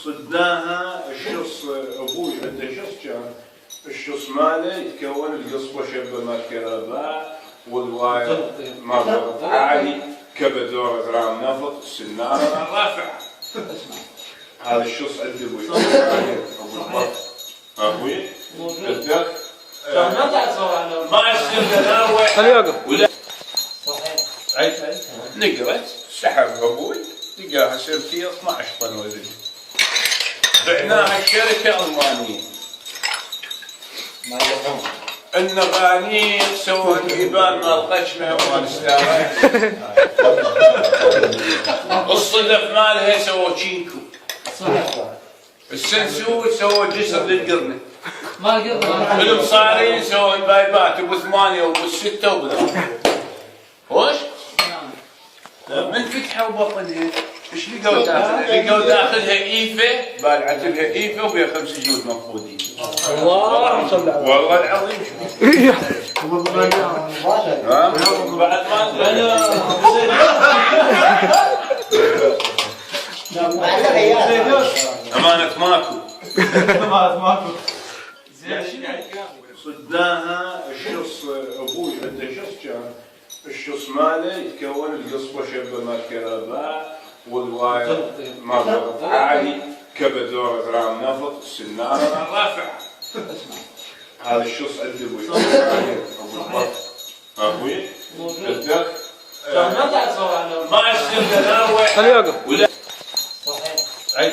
صدناها. الشص ابوي عنده شص كان الشص ماله يتكون القصبه شبه ما كرباء والواير ما ضغط عالي كبد دور غرام نفط السناره رافعه. هذا الشص عند ابوي. ابوي بدك ما يصير نروح ولا صحيح. نقرت سحب ابوي لقاها سيرتي 12 طن وزن. بعناها الشركه المانيه. النغانيق سووا الجبال مال قشمه ومال استاره. الصدف مالها سووا تشينكو. السنسور سووا جسر للقرنه. ما قرنا. المصارين سووا البايبات ابو 8 وابو 6 وابو 3. وش؟ من فتحوا بطنها ايش لقوا داخلها؟ لقوا داخلها ايفه بالعت لها ايفه وبها 5 جنود مفقودين. الله صل على والله العظيم. بعد ما امانه ماكو. صدناها. الشص ابوي عنده شص كان الشص ماله يتكون القصبه شبه ما كرباء والواير ما ضغط عالي كبد دور غرام نفط السناره رافعه. هذا الشص عند ابوي. ابوي بدك ما يصير نروح ولا صحيح.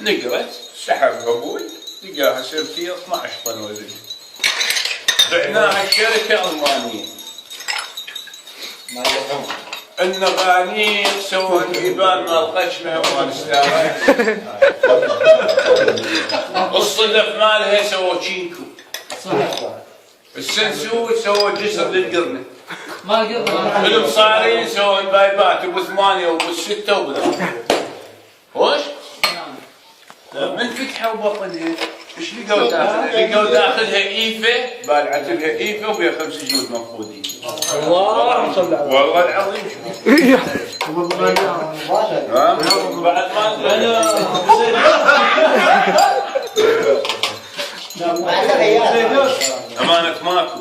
نقرت سحب ابوي لقاها سيرتي 12 طن وزن. بعناها الشركه المانيه. النغانيق سووا الجبال مال قشمه ومال استاره. الصدف مالها سووا تشينكو. السنسور سووا جسر للقرنه. ما قرنا. المصارين سووا البايبات ابو 8 وابو 6 وابو 3. وش؟ من فتحوا بطنها ايش لقوا داخلها؟ لقوا داخلها ايفه بالعت لها ايفه وبها 5 جنود مفقودين. الله صل على والله العظيم. بعد ما امانه ماكو.